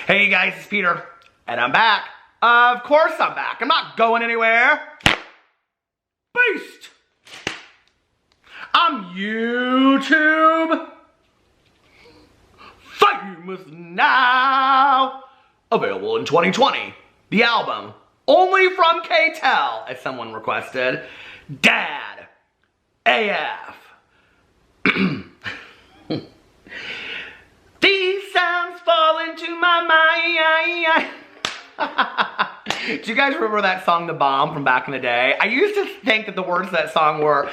Hey guys, it's Peter, and I'm back. Of course I'm back. I'm not going anywhere. Beast! I'm YouTube famous now. Available in 2020. The album, only from K-Tel, as someone requested. Dad AF. These sounds fall into my mind. Do you guys remember that song, The Bomb, from back in the day? I used to think that the words of that song were,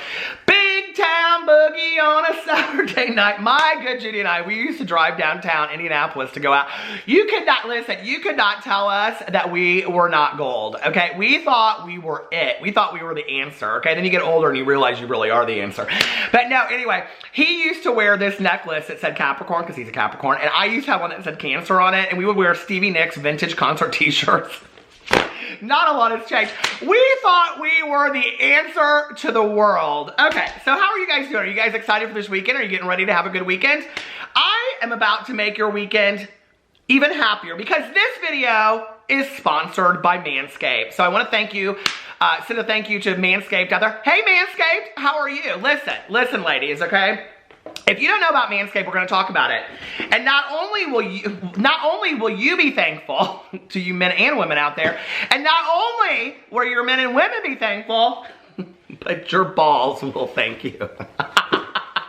Big Town Boogie on a Saturday night. My good Judy and I, we used to drive downtown Indianapolis to go out. You could not, listen, you could not tell us that we were not gold, okay? We thought we were it. We thought we were the answer, okay? Then you get older and you realize you really are the answer. But no, anyway, he used to wear this necklace that said Capricorn, because he's a Capricorn, and I used to have one that said Cancer on it, and we would wear Stevie Nicks vintage concert t-shirts. Not a lot has changed. We thought we were the answer to the world. Okay, so how are you guys doing? Are you guys excited for this weekend? Are you getting ready to have a good weekend? I am about to make your weekend even happier because this video is sponsored by Manscaped. So I want to thank you, send a thank you to Manscaped out there. Hey Manscaped, how are you? Listen ladies, okay? If you don't know about Manscaped, we're going to talk about it. And not only will you be thankful to you men and women out there, and not only will your men and women be thankful, but your balls will thank you.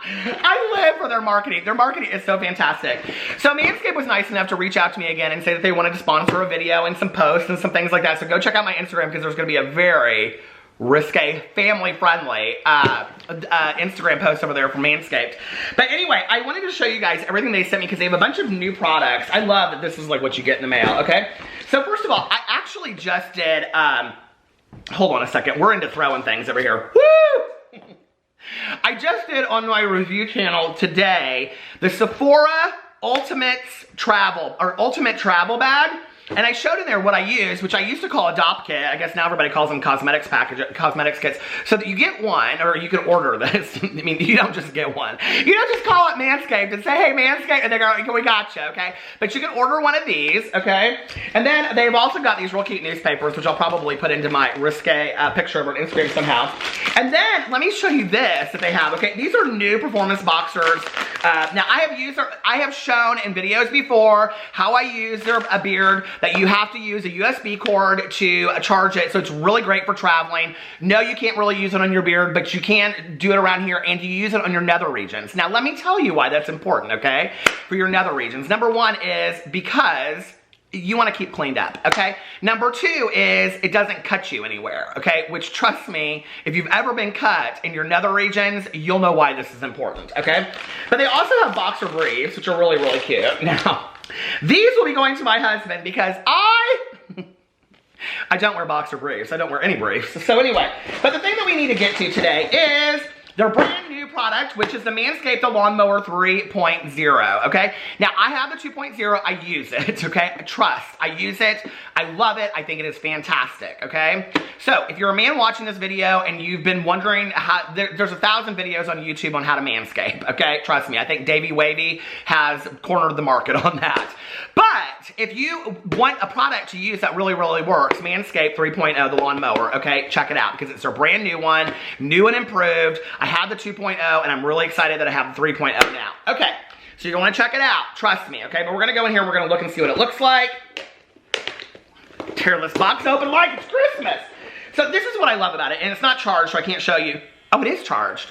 I live for their marketing. Their marketing is so fantastic. So Manscaped was nice enough to reach out to me again and say that they wanted to sponsor a video and some posts and some things like that. So go check out my Instagram because there's going to be a very risque, family-friendly Instagram post over there from Manscaped. But anyway, I wanted to show you guys everything they sent me because they have a bunch of new products. I love that this is like what you get in the mail, okay? So first of all, I actually just did, hold on a second. We're into throwing things over here. Woo! I just did on my review channel today the Sephora Ultimate Travel Bag. And I showed in there what I use, which I used to call a DOP kit. I guess now everybody calls them cosmetics kits. So that you get one, or you can order this. I mean, you don't just get one. You don't just call it Manscaped and say, hey, Manscaped, and they go, we got you, okay? But you can order one of these, okay? And then they've also got these real cute newspapers, which I'll probably put into my risque picture of an Instagram somehow. And then, let me show you this that they have, okay? These are new performance boxers. Now, I have shown in videos before how I use a beard, that you have to use a USB cord to charge it, so it's really great for traveling. No, you can't really use it on your beard, but you can do it around here, and you use it on your nether regions. Now, let me tell you why that's important, okay, for your nether regions. Number one is because you want to keep cleaned up, okay? Number two is it doesn't cut you anywhere, okay? Which, trust me, if you've ever been cut in your nether regions, you'll know why this is important, okay? But they also have boxer briefs, which are really, really cute. Now, these will be going to my husband because I don't wear boxer briefs. I don't wear any briefs. So anyway, but the thing that we need to get to today is their brand new product, which is the Manscaped Lawnmower 3.0, okay? Now, I have the 2.0. I use it, okay? I use it. I love it. I think it is fantastic, okay? So, if you're a man watching this video and you've been wondering how, there's 1,000 videos on YouTube on how to manscape, okay? Trust me, I think Davey Wavy has cornered the market on that. But, if you want a product to use that really, really works, Manscaped 3.0, the lawnmower, okay? Check it out, because it's their brand new one, new and improved. I have the 2.0, and I'm really excited that I have the 3.0 now. Okay, so you're going to check it out. Trust me, okay? But we're going to go in here, and we're going to look and see what it looks like. Tear this box open like it's Christmas. So this is what I love about it, and it's not charged, so I can't show you. Oh, it is charged.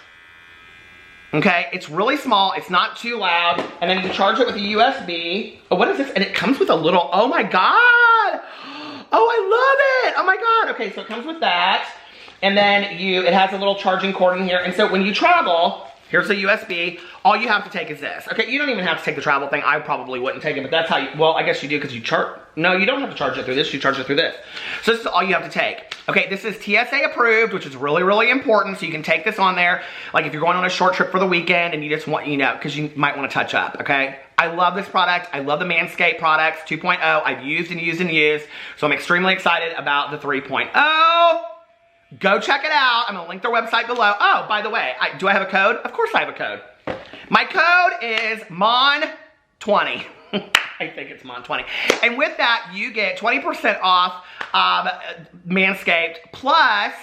Okay, it's really small, it's not too loud, and then you charge it with a USB. Oh, what is this? And it comes with a little, oh my God! Oh, I love it! Oh my God! Okay, so it comes with that. And then it has a little charging cord in here. And so when you travel, here's the USB. All you have to take is this. Okay, you don't even have to take the travel thing. I probably wouldn't take it, but that's how you, well, I guess you do because you charge. No, you don't have to charge it through this. You charge it through this. So this is all you have to take. Okay, this is TSA approved, which is really, really important. So you can take this on there. Like if you're going on a short trip for the weekend and you just want, because you might want to touch up, okay? I love this product. I love the Manscaped products 2.0. I've used and used and used. So I'm extremely excited about the 3.0. Go check it out. I'm going to link their website below. Oh, by the way, do I have a code? Of course I have a code. My code is Monn20. I think it's Monn 20. And with that, you get 20% off Manscaped, plus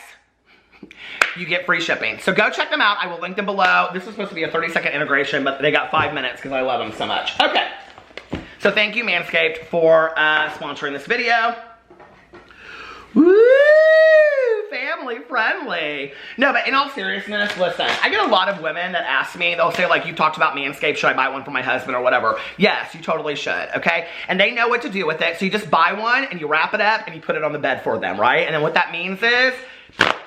you get free shipping. So go check them out. I will link them below. This was supposed to be a 30-second integration, but they got 5 minutes because I love them so much. Okay. So thank you, Manscaped, for sponsoring this video. Woo! Family friendly. No, but in all seriousness, listen, I get a lot of women that ask me, they'll say like, you talked about Manscaped, should I buy one for my husband or whatever? Yes, you totally should, okay? And they know what to do with it. So you just buy one and you wrap it up and you put it on the bed for them, right? And then what that means is,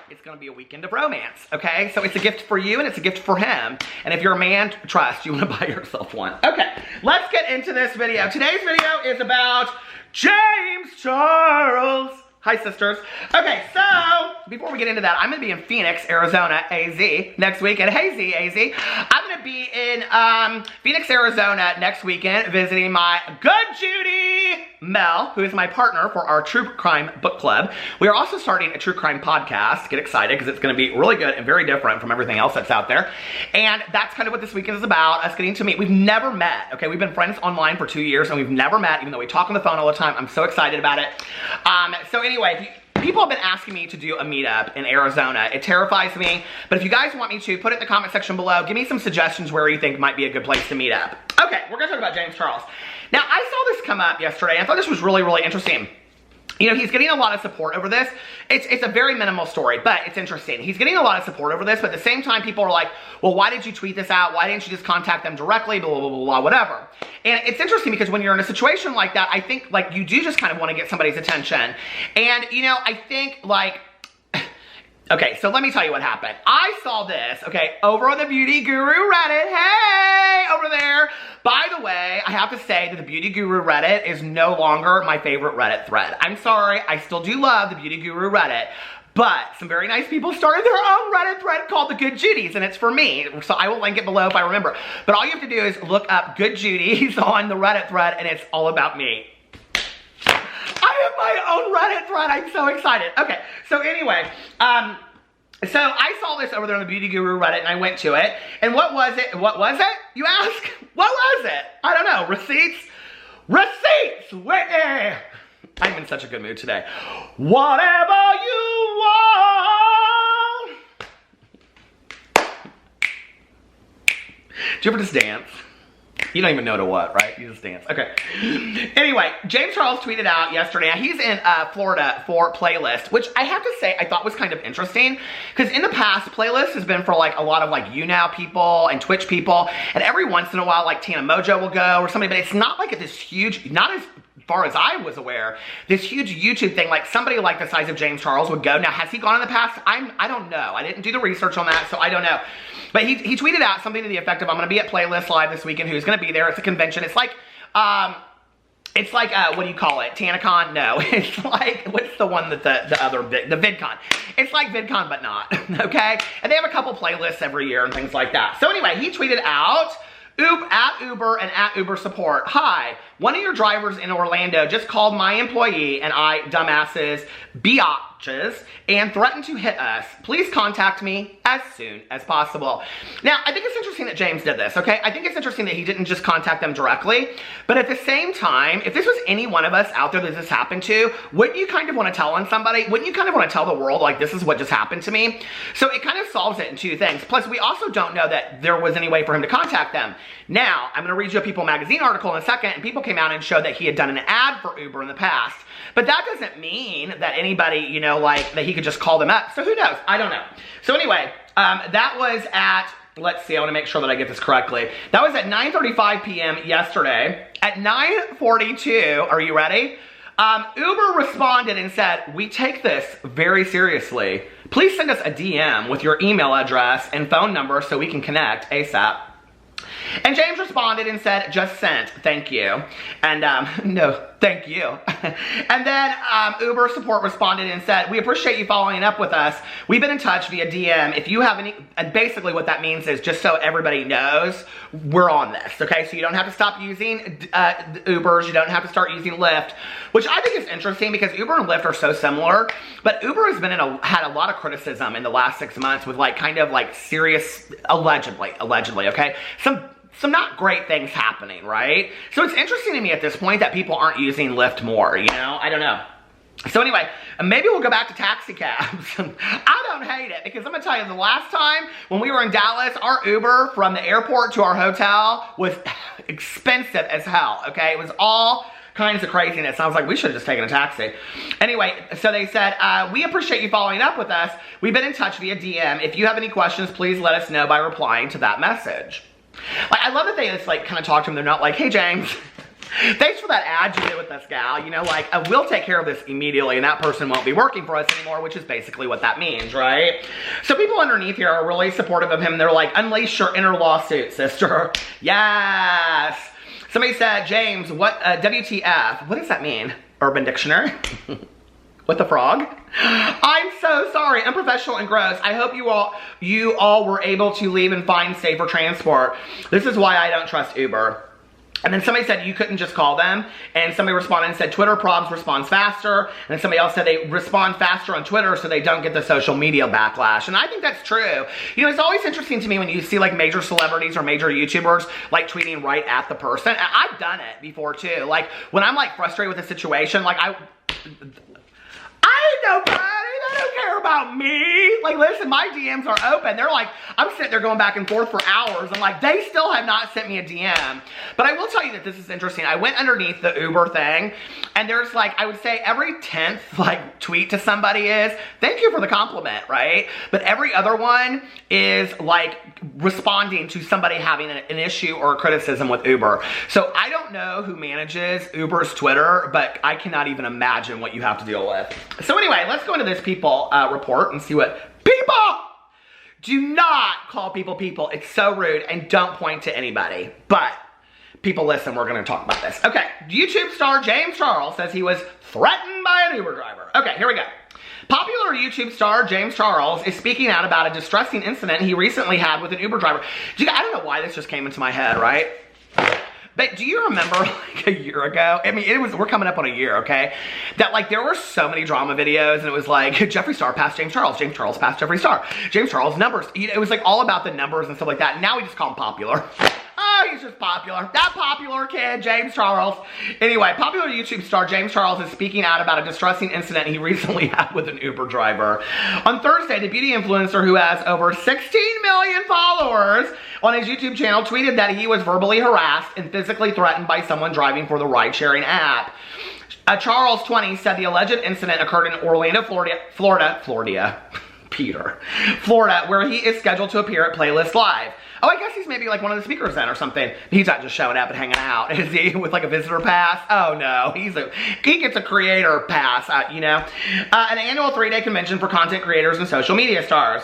it's gonna be a weekend of romance, okay? So it's a gift for you and it's a gift for him. And if you're a man, trust, you wanna buy yourself one. Okay, let's get into this video. Today's video is about James Charles. Hi, sisters. Okay, so before we get into that, I'm gonna be in Phoenix, Arizona, AZ, next weekend. Hey, Z, AZ. I'm gonna be in Phoenix, Arizona next weekend, visiting my good Judy, Mel, who is my partner for our true crime book club. We are also starting a true crime podcast. Get excited, because it's gonna be really good and very different from everything else that's out there. And that's kind of what this weekend is about, us getting to meet. We've never met, okay? We've been friends online for 2 years, and we've never met, even though we talk on the phone all the time. I'm so excited about it. So anyway, people have been asking me to do a meetup in Arizona. It terrifies me, but if you guys want me to, put it in the comment section below. Give me some suggestions where you think might be a good place to meet up. Okay, we're gonna talk about James Charles. Now, I saw this come up yesterday. I thought this was really, really interesting. You know, he's getting a lot of support over this. It's a very minimal story, but it's interesting. He's getting a lot of support over this, but at the same time, people are like, well, why did you tweet this out? Why didn't you just contact them directly? Blah, blah, blah, blah, whatever. And it's interesting because when you're in a situation like that, I think, like, you do just kind of want to get somebody's attention. And, you know, I think, like, okay, so let me tell you what happened. I saw this, okay, over on the Beauty Guru Reddit. Hey, over there. By the way, I have to say that the Beauty Guru Reddit is no longer my favorite Reddit thread. I'm sorry, I still do love the Beauty Guru Reddit, but some very nice people started their own Reddit thread called The Good Judies, and it's for me, so I will link it below if I remember. But all you have to do is look up Good Judies on the Reddit thread, and it's all about me. I have my own Reddit thread. I'm so excited. Okay, so anyway, so I saw this over there on the Beauty Guru Reddit, and I went to it. And what was it? What was it, you ask? What was it? I don't know. Receipts? Receipts, Whitney! I'm in such a good mood today. Whatever you want. Do you ever just dance? You don't even know to what, right? You just dance. Okay. Anyway, James Charles tweeted out yesterday. He's in Florida for Playlist, which I have to say I thought was kind of interesting, because in the past, Playlist has been for like a lot of like YouNow people and Twitch people, and every once in a while, like Tana Mojo will go or somebody, but it's not like this huge, not as far as I was aware, this huge YouTube thing, like somebody like the size of James Charles would go. Now, has he gone in the past? I don't know. I didn't do the research on that, so I don't know. But he tweeted out something to the effect of, I'm going to be at Playlist Live this weekend. Who's going to be there? It's a convention. It's like, what do you call it? TanaCon? No. It's like, what's the one that the other, the VidCon. It's like VidCon, but not, okay? And they have a couple playlists every year and things like that. So anyway, he tweeted out, at Uber and at Uber support. Hi, one of your drivers in Orlando just called my employee and I, dumbasses, biatches, and threatened to hit us. Please contact me as soon as possible. Now, I think it's interesting that James did this, okay? I think it's interesting that he didn't just contact them directly, but at the same time, if this was any one of us out there that this happened to, wouldn't you kind of want to tell on somebody? Wouldn't you kind of want to tell the world, like, this is what just happened to me? So it kind of solves it in two things. Plus, we also don't know that there was any way for him to contact them. Now, I'm going to read you a People Magazine article in a second, and People came out and showed that he had done an ad for Uber in the past. But that doesn't mean that anybody, you know, like, that he could just call them up. So who knows? I don't know. So anyway, that was at, let's see, I want to make sure that I get this correctly. That was at 9:35 p.m. yesterday. At 9:42, are you ready? Uber responded and said, we take this very seriously. Please send us a DM with your email address and phone number so we can connect ASAP. And James responded and said, just sent, thank you. And no, thank you. And then Uber support responded and said, we appreciate you following up with us. We've been in touch via DM. If you have any, and basically what that means is, just so everybody knows, we're on this, okay? So you don't have to stop using Ubers. You don't have to start using Lyft, which I think is interesting because Uber and Lyft are so similar. But Uber has been had a lot of criticism in the last 6 months with like kind of like serious, allegedly, okay? Some some not great things happening, right? So it's interesting to me at this point that people aren't using Lyft more, you know? I don't know. So anyway, maybe we'll go back to taxi cabs. I don't hate it because I'm gonna tell you, the last time when we were in Dallas, our Uber from the airport to our hotel was expensive as hell, okay? It was all kinds of craziness. I was like, we should have just taken a taxi. Anyway, so they said, we appreciate you following up with us. We've been in touch via DM. If you have any questions, please let us know by replying to that message. Like, I love that they just like kind of talk to them. They're not like, hey, James, thanks for that ad you did with this gal. You know, like, we'll take care of this immediately and that person won't be working for us anymore, which is basically what that means, right? So people underneath here are really supportive of him. They're like, unleash your inner lawsuit, sister. Yes. Somebody said, James, what, WTF? What does that mean? Urban Dictionary? What the frog? I'm so sorry, unprofessional and gross. I hope you all were able to leave and find safer transport. This is why I don't trust Uber. And then somebody said you couldn't just call them. And somebody responded and said Twitter probs responds faster. And then somebody else said they respond faster on Twitter so they don't get the social media backlash. And I think that's true. You know, it's always interesting to me when you see like major celebrities or major YouTubers like tweeting right at the person. And I've done it before too. Like when I'm like frustrated with a situation, like I ain't nobody. They don't care about me. Like, listen, my DMs are open. They're like, I'm sitting there going back and forth for hours. I'm like, they still have not sent me a DM. But I will tell you that this is interesting. I went underneath the Uber thing, and there's like, I would say every 10th like tweet to somebody is, thank you for the compliment, right? But every other one is like responding to somebody having an issue or a criticism with Uber. So I don't know who manages Uber's Twitter, but I cannot even imagine what you have to deal with. So anyway, let's go into this people report and see what people. Do not call people. It's so rude, and don't point to anybody. But people, listen, we're going to talk about this. Okay, YouTube star James Charles says he was threatened by an Uber driver. Okay, here we go. Popular YouTube star James Charles is speaking out about a distressing incident he recently had with an Uber driver. I don't know why this just came into my head, right? But do you remember like a year ago? I mean, we're coming up on a year, okay? That like there were so many drama videos and it was like Jeffree Star passed James Charles passed Jeffree Star, James Charles numbers. It was like all about the numbers and stuff like that. Now we just call him popular. Oh, he's just popular. That popular kid, James Charles. Anyway, popular YouTube star James Charles is speaking out about a distressing incident he recently had with an Uber driver. On Thursday, the beauty influencer who has over 16 million followers on his YouTube channel tweeted that he was verbally harassed and physically threatened by someone driving for the ride-sharing app. Charles, 20, said the alleged incident occurred in Orlando, Florida, where he is scheduled to appear at Playlist Live. Oh, I guess he's maybe like one of the speakers then or something. He's not just showing up and hanging out. Is he with like a visitor pass? Oh no, he gets a creator pass, you know. An annual 3-day convention for content creators and social media stars.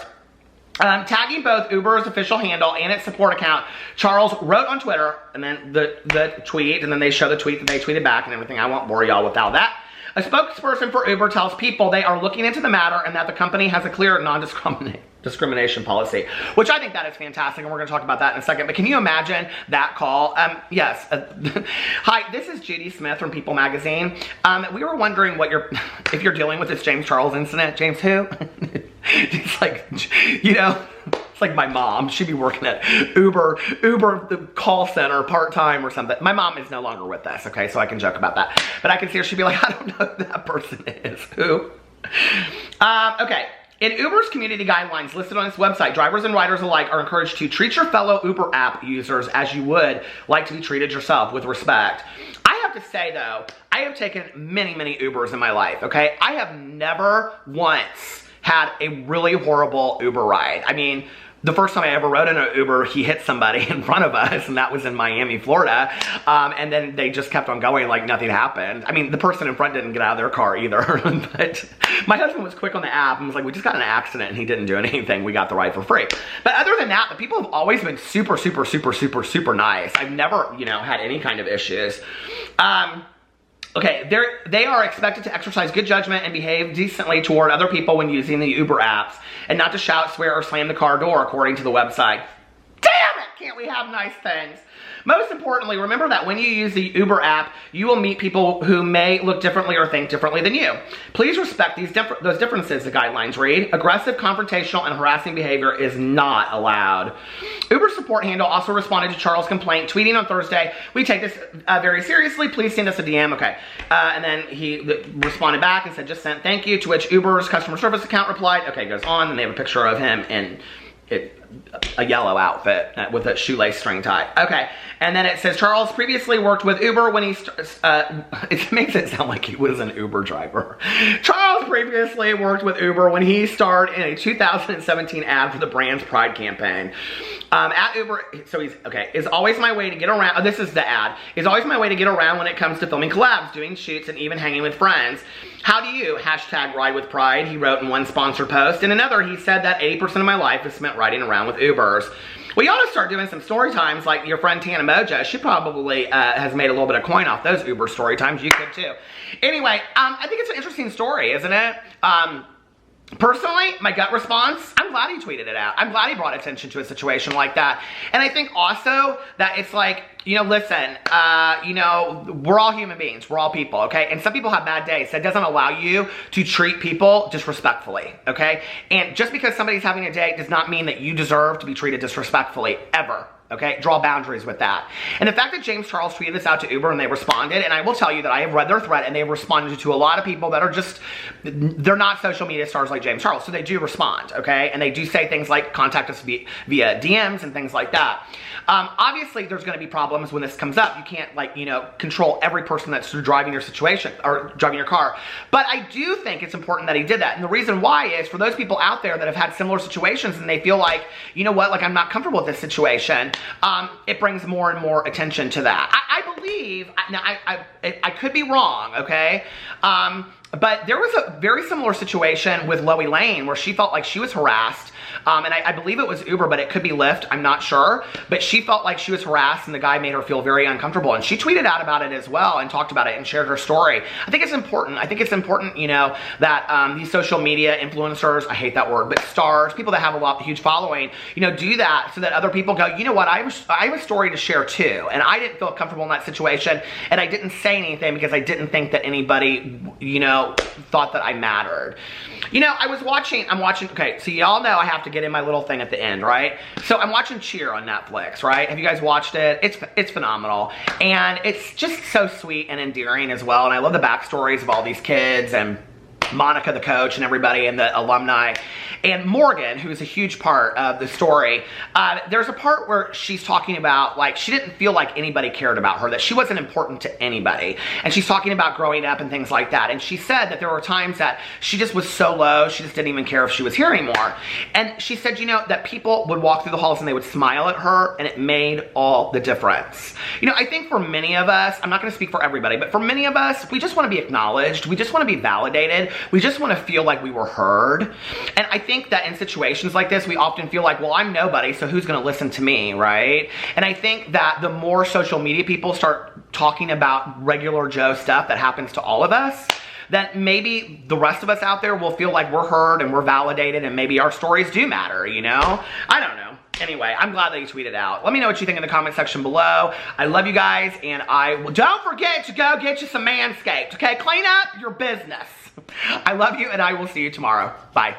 Tagging both Uber's official handle and its support account, Charles wrote on Twitter, and then the tweet, and then they show the tweet that they tweeted back and everything. I won't bore y'all with all that. A spokesperson for Uber tells people they are looking into the matter and that the company has a clear non-discrimination policy, which I think that is fantastic, and we're going to talk about that in a second. But can you imagine that call? Yes. Hi, this is Judy Smith from People Magazine. We were wondering if you're dealing with this James Charles incident. James who? It's like, you know, it's like my mom. She'd be working at Uber, the call center part-time or something. My mom is no longer with us, okay, so I can joke about that. But I can see her, she'd be like, I don't know who that person is. Who? Okay. In Uber's community guidelines listed on its website, drivers and riders alike are encouraged to treat your fellow Uber app users as you would like to be treated yourself, with respect. I have to say though, I have taken many, many Ubers in my life, okay? I have never once had a really horrible Uber ride. I mean, the first time I ever rode in an Uber, he hit somebody in front of us, and that was in Miami, Florida. And then they just kept on going like nothing happened. I mean, the person in front didn't get out of their car either. But my husband was quick on the app and was like, we just got in an accident, and he didn't do anything. We got the ride for free. But other than that, the people have always been super, super, super, super, super nice. I've never, you know, had any kind of issues. Okay, they are expected to exercise good judgment and behave decently toward other people when using the Uber apps, and not to shout, swear, or slam the car door, according to the website. Damn it! Can't we have nice things? Most importantly, remember that when you use the Uber app, you will meet people who may look differently or think differently than you. Please respect those differences, the guidelines read. Aggressive, confrontational, and harassing behavior is not allowed. Uber support handle also responded to Charles' complaint, tweeting on Thursday, "We take this very seriously. Please send us a DM." Okay. And then he responded back and said, "Just sent, thank you," to which Uber's customer service account replied. Okay, goes on, and they have a picture of him in a yellow outfit with a shoelace string tie. Okay, and then it says Charles previously worked with Uber when he, it makes it sound like he was an Uber driver. Charles previously worked with Uber when he starred in a 2017 ad for the brand's Pride campaign. At Uber, so he's, okay, is always my way to get around, this is the ad, is always my way to get around when it comes to filming collabs, doing shoots, and even hanging with friends. How do you, hashtag ride with pride, he wrote in one sponsored post. In another, he said that 80% of my life is spent riding around with Ubers. Well, you ought to start doing some story times like your friend Tana Mojo. She probably has made a little bit of coin off those Uber story times. You could too. Anyway, I think it's an interesting story, isn't it? Personally, my gut response, I'm glad he tweeted it out. I'm glad he brought attention to a situation like that. And I think also that it's like, you know, listen, you know, we're all human beings. We're all people, okay? And some people have bad days. That doesn't allow you to treat people disrespectfully, okay? And just because somebody's having a day does not mean that you deserve to be treated disrespectfully, ever. Okay, draw boundaries with that. And the fact that James Charles tweeted this out to Uber and they responded, and I will tell you that I have read their thread and they have responded to a lot of people that are just, they're not social media stars like James Charles, so they do respond, okay? And they do say things like contact us via DMs and things like that. Obviously, there's gonna be problems when this comes up. You can't, like, you know, control every person that's driving your situation or driving your car. But I do think it's important that he did that. And the reason why is for those people out there that have had similar situations and they feel like, you know what, like I'm not comfortable with this situation, it brings more and more attention to that. I believe, now I could be wrong, okay? But there was a very similar situation with Loie Lane where she felt like she was harassed. And I believe it was Uber, but it could be Lyft, I'm not sure. But she felt like she was harassed and the guy made her feel very uncomfortable. And she tweeted out about it as well and talked about it and shared her story. I think it's important. I think it's important, you know, that these social media influencers, I hate that word, but stars, people that have a huge following, you know, do that so that other people go, you know what, I have a story to share too. And I didn't feel comfortable in that situation. And I didn't say anything because I didn't think that anybody, you know, thought that I mattered. You know, I'm watching, okay, so y'all know I have to get in my little thing at the end, right? So I'm watching Cheer on Netflix, right? Have you guys watched it? It's phenomenal. And it's just so sweet and endearing as well. And I love the backstories of all these kids and Monica, the coach, and everybody, and the alumni. And Morgan, who's a huge part of the story, there's a part where she's talking about, like, she didn't feel like anybody cared about her, that she wasn't important to anybody. And she's talking about growing up and things like that. And she said that there were times that she just was so low, she just didn't even care if she was here anymore. And she said, you know, that people would walk through the halls and they would smile at her, and it made all the difference. You know, I think for many of us, I'm not going to speak for everybody, but for many of us, we just want to be acknowledged. We just want to be validated. We just want to feel like we were heard. And I think that in situations like this, we often feel like, well, I'm nobody, so who's going to listen to me, right? And I think that the more social media people start talking about regular Joe stuff that happens to all of us, that maybe the rest of us out there will feel like we're heard and we're validated and maybe our stories do matter, you know? I don't know. Anyway, I'm glad that you tweeted out. Let me know what you think in the comment section below. I love you guys, and don't forget to go get you some Manscaped, okay? Clean up your business. I love you, and I will see you tomorrow. Bye.